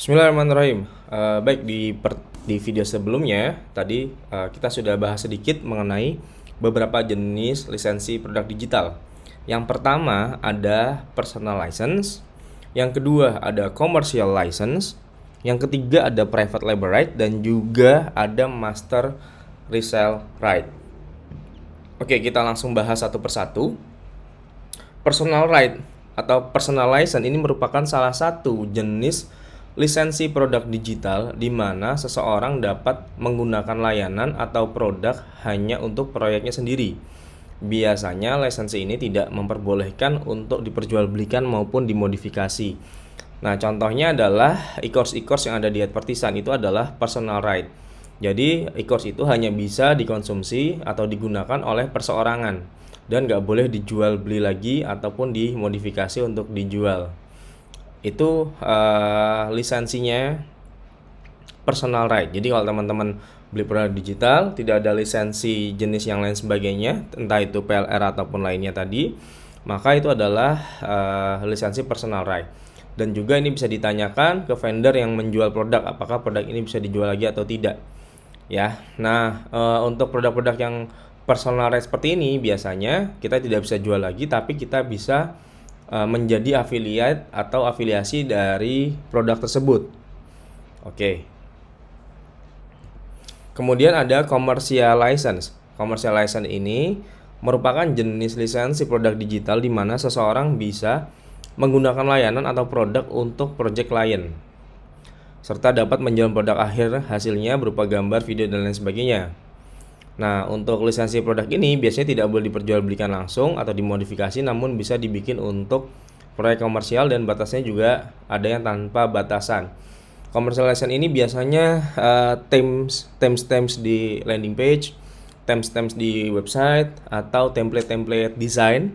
Bismillahirrahmanirrahim. Baik di video sebelumnya tadi kita sudah bahas sedikit mengenai beberapa jenis lisensi produk digital. Yang pertama ada personal license, yang kedua ada commercial license, yang ketiga ada private label right, dan juga ada master resale right. Oke, kita langsung bahas satu persatu. Personal right atau personal license ini merupakan salah satu jenis lisensi produk digital di mana seseorang dapat menggunakan layanan atau produk hanya untuk proyeknya sendiri. Biasanya lisensi ini tidak memperbolehkan untuk diperjualbelikan maupun dimodifikasi. Nah, contohnya adalah e-course yang ada di Advertisan itu adalah personal right. Jadi, e-course itu hanya bisa dikonsumsi atau digunakan oleh perseorangan dan nggak boleh dijual beli lagi ataupun dimodifikasi untuk dijual. Itu lisensinya personal right. Jadi kalau teman-teman beli produk digital tidak ada lisensi jenis yang lain sebagainya, entah itu PLR ataupun lainnya tadi, maka itu adalah lisensi personal right. Dan juga ini bisa ditanyakan ke vendor yang menjual produk, apakah produk ini bisa dijual lagi atau tidak. Ya. Nah, untuk produk-produk yang personal right seperti ini biasanya kita tidak bisa jual lagi, tapi kita bisa menjadi affiliate atau afiliasi dari produk tersebut. Oke. Kemudian ada commercial license. Commercial license ini merupakan jenis lisensi produk digital di mana seseorang bisa menggunakan layanan atau produk untuk project klien, serta dapat menjual produk akhir hasilnya berupa gambar, video, dan lain sebagainya. Nah, untuk lisensi produk ini biasanya tidak boleh diperjualbelikan langsung atau dimodifikasi, namun bisa dibikin untuk proyek komersial dan batasnya juga ada yang tanpa batasan. Commercial license ini biasanya templates di landing page, templates di website, atau template design.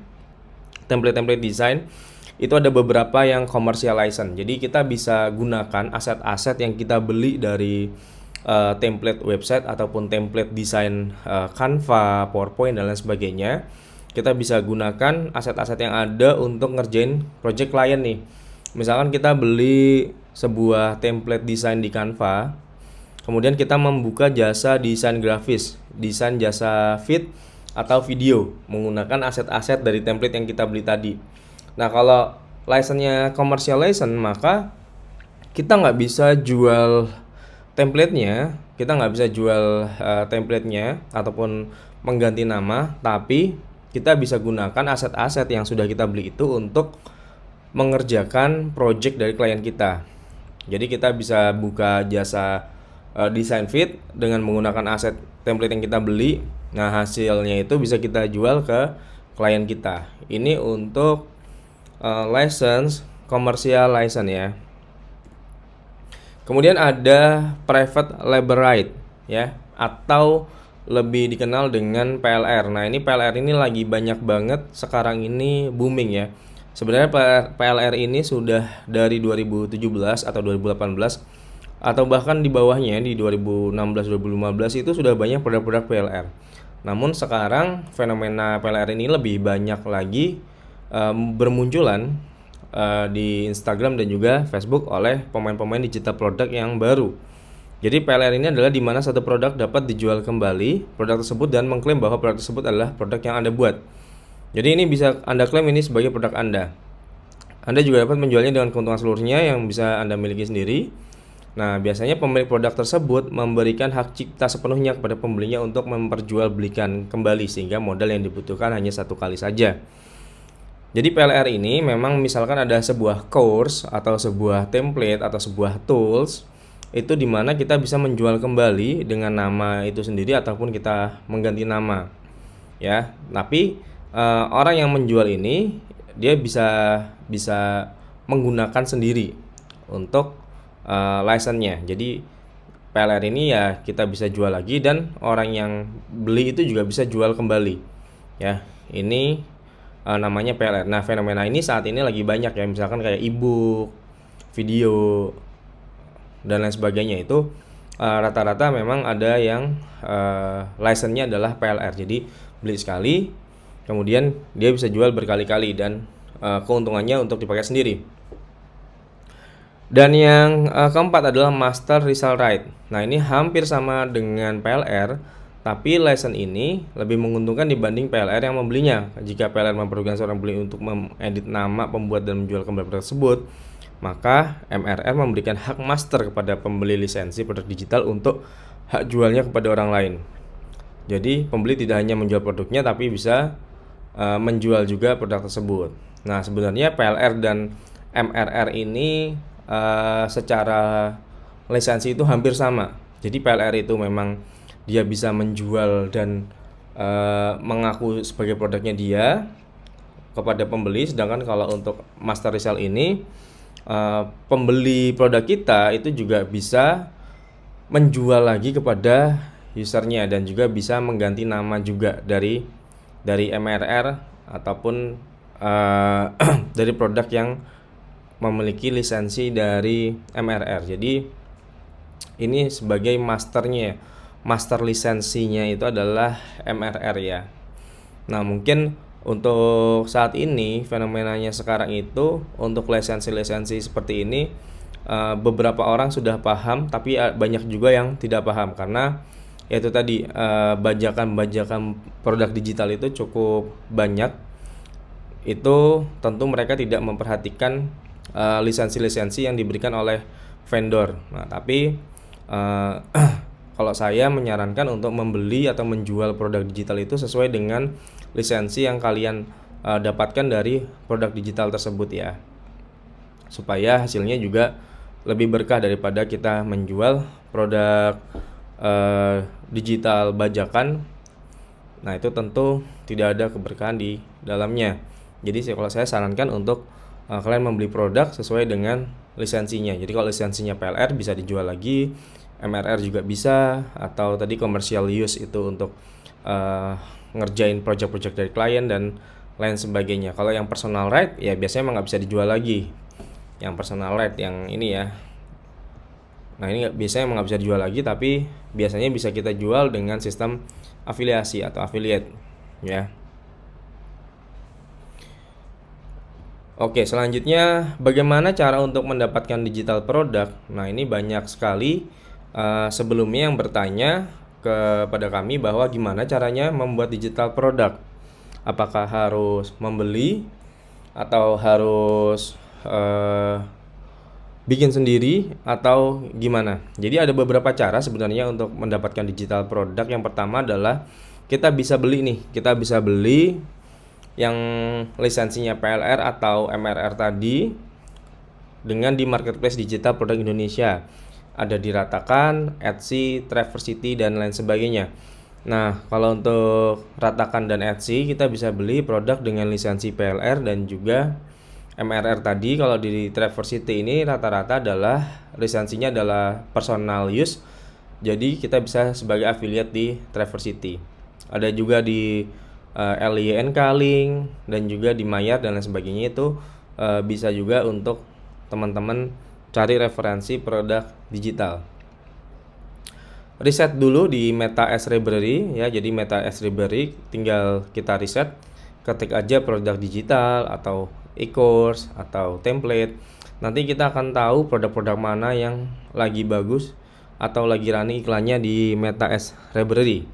Template design itu ada beberapa yang commercial license. Jadi kita bisa gunakan aset-aset yang kita beli dari template website ataupun template desain Canva, PowerPoint, dan lain sebagainya. Kita bisa gunakan aset-aset yang ada untuk ngerjain project klien nih. Misalkan kita beli sebuah template desain di Canva, kemudian kita membuka jasa desain grafis, desain jasa feed atau video menggunakan aset-aset dari template yang kita beli tadi. Nah, kalau license-nya commercial license, maka kita nggak bisa jual templatenya, kita nggak bisa jual templatenya ataupun mengganti nama, tapi kita bisa gunakan aset-aset yang sudah kita beli itu untuk mengerjakan project dari klien kita. Jadi kita bisa buka jasa design feed dengan menggunakan aset template yang kita beli. Nah, hasilnya itu bisa kita jual ke klien kita. Ini untuk license, commercial license ya. Kemudian ada private label right ya, atau lebih dikenal dengan PLR. Nah, ini PLR ini lagi banyak banget sekarang ini booming ya. Sebenarnya PLR ini sudah dari 2017 atau 2018 atau bahkan di bawahnya di 2016 2015 itu sudah banyak produk-produk PLR. Namun sekarang fenomena PLR ini lebih banyak lagi bermunculan di Instagram dan juga Facebook oleh pemain-pemain digital produk yang baru. Jadi PLR ini adalah di mana satu produk dapat dijual kembali produk tersebut dan mengklaim bahwa produk tersebut adalah produk yang Anda buat. Jadi ini bisa Anda klaim ini sebagai produk Anda. Anda juga dapat menjualnya dengan keuntungan seluruhnya yang bisa Anda miliki sendiri. Nah, biasanya pemilik produk tersebut memberikan hak cipta sepenuhnya kepada pembelinya untuk memperjualbelikan kembali sehingga modal yang dibutuhkan hanya satu kali saja. Jadi PLR ini memang misalkan ada sebuah course atau sebuah template atau sebuah tools itu dimana kita bisa menjual kembali dengan nama itu sendiri ataupun kita mengganti nama ya. Tapi orang yang menjual ini dia bisa menggunakan sendiri untuk license-nya. Jadi PLR ini ya kita bisa jual lagi dan orang yang beli itu juga bisa jual kembali ya. Ini namanya PLR. Nah, fenomena ini saat ini lagi banyak ya, misalkan kayak e-book, video, dan lain sebagainya itu rata-rata memang ada yang license-nya adalah PLR. Jadi beli sekali, kemudian dia bisa jual berkali-kali dan keuntungannya untuk dipakai sendiri. Dan yang keempat adalah master result right. Nah, ini hampir sama dengan PLR, tapi license ini lebih menguntungkan dibanding PLR yang membelinya. Jika PLR memerlukan seorang pembeli untuk mengedit nama, pembuat dan menjual kembali produk tersebut, maka MRR memberikan hak master kepada pembeli lisensi produk digital untuk hak jualnya kepada orang lain. Jadi pembeli tidak hanya menjual produknya, tapi bisa menjual juga produk tersebut. Nah, sebenarnya PLR dan MRR ini secara lisensi itu hampir sama. Jadi PLR itu memang dia bisa menjual dan mengaku sebagai produknya dia kepada pembeli, sedangkan kalau untuk master resell ini pembeli produk kita itu juga bisa menjual lagi kepada usernya dan juga bisa mengganti nama juga dari MRR ataupun dari produk yang memiliki lisensi dari MRR. Jadi ini sebagai masternya, master lisensinya itu adalah MRR ya. Nah, mungkin untuk saat ini fenomenanya sekarang itu untuk lisensi-lisensi seperti ini beberapa orang sudah paham, tapi banyak juga yang tidak paham karena yaitu tadi bajakan-bajakan produk digital itu cukup banyak. Itu tentu mereka tidak memperhatikan lisensi-lisensi yang diberikan oleh vendor. Nah, tapi kalau saya menyarankan untuk membeli atau menjual produk digital itu sesuai dengan lisensi yang kalian dapatkan dari produk digital tersebut ya, supaya hasilnya juga lebih berkah daripada kita menjual produk digital bajakan. Nah, itu tentu tidak ada keberkahan di dalamnya. Jadi kalau saya sarankan untuk kalian membeli produk sesuai dengan lisensinya. Jadi kalau lisensinya PLR bisa dijual lagi, MRR juga bisa, atau tadi commercial use itu untuk ngerjain project-project dari klien dan lain sebagainya. Kalau yang personal right ya biasanya emang nggak bisa dijual lagi. Yang personal right yang ini ya. Nah, ini biasanya emang nggak bisa dijual lagi, tapi biasanya bisa kita jual dengan sistem afiliasi atau affiliate ya. Oke, selanjutnya bagaimana cara untuk mendapatkan digital product? Nah, ini banyak sekali sebelumnya yang bertanya kepada kami bahwa gimana caranya membuat digital product. Apakah harus membeli atau harus bikin sendiri atau gimana? Jadi ada beberapa cara sebenarnya untuk mendapatkan digital product. Yang pertama adalah kita bisa beli nih, kita bisa beli yang lisensinya PLR atau MRR tadi dengan di marketplace digital produk Indonesia. Ada di Ratakan, Etsy, Traversity dan lain sebagainya. Nah, kalau untuk Ratakan dan Etsy kita bisa beli produk dengan lisensi PLR dan juga MRR tadi. Kalau di Traversity ini rata-rata adalah lisensinya adalah personal use. Jadi kita bisa sebagai affiliate di Traversity. Ada juga di LYNK Link dan juga di Mayar dan lain sebagainya. Itu bisa juga untuk teman-teman cari referensi produk digital. Riset dulu di Meta Ads Library ya. Jadi Meta Ads Library tinggal kita riset, ketik aja produk digital atau e-course atau template. Nanti kita akan tahu produk-produk mana yang lagi bagus atau lagi running iklannya di Meta Ads Library.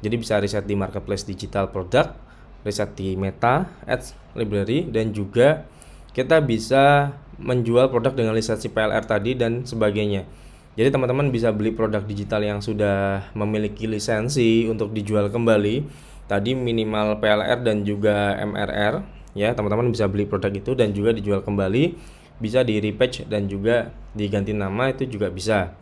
Jadi bisa riset di marketplace digital product, riset di Meta Ads Library, dan juga kita bisa menjual produk dengan lisensi PLR tadi dan sebagainya. Jadi teman-teman bisa beli produk digital yang sudah memiliki lisensi untuk dijual kembali. Tadi minimal PLR dan juga MRR ya, teman-teman bisa beli produk itu dan juga dijual kembali, bisa di repackage dan juga diganti nama, itu juga bisa.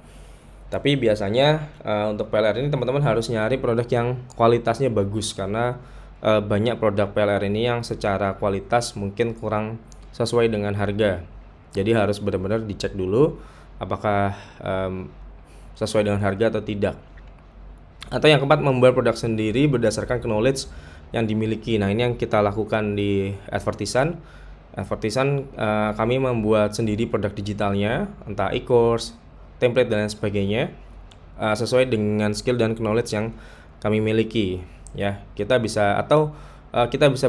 Tapi biasanya untuk PLR ini teman-teman harus nyari produk yang kualitasnya bagus, karena banyak produk PLR ini yang secara kualitas mungkin kurang sesuai dengan harga. Jadi harus benar-benar dicek dulu apakah sesuai dengan harga atau tidak. Atau yang keempat, membuat produk sendiri berdasarkan knowledge yang dimiliki. Nah, ini yang kita lakukan di Advertisan. Kami membuat sendiri produk digitalnya, entah e-course, template dan lain sebagainya, sesuai dengan skill dan knowledge yang kami miliki ya. Kita bisa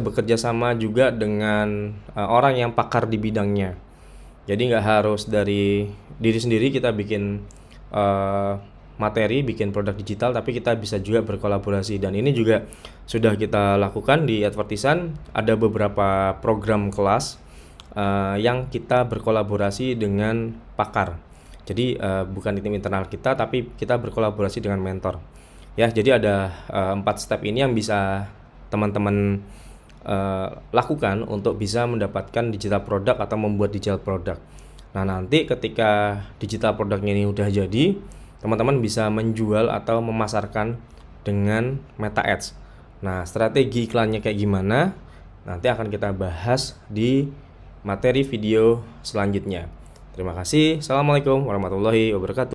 bekerja sama juga dengan orang yang pakar di bidangnya. Jadi nggak harus dari diri sendiri kita bikin materi, bikin produk digital, tapi kita bisa juga berkolaborasi. Dan ini juga sudah kita lakukan di Advertisan. Ada beberapa program kelas yang kita berkolaborasi dengan pakar. Jadi bukan tim internal kita, tapi kita berkolaborasi dengan mentor. Ya, jadi ada 4 step ini yang bisa teman-teman lakukan untuk bisa mendapatkan digital product atau membuat digital product. Nah, nanti ketika digital produknya ini udah jadi, teman-teman bisa menjual atau memasarkan dengan Meta Ads. Nah, strategi iklannya kayak gimana? Nanti akan kita bahas di materi video selanjutnya. Terima kasih. Assalamualaikum warahmatullahi wabarakatuh.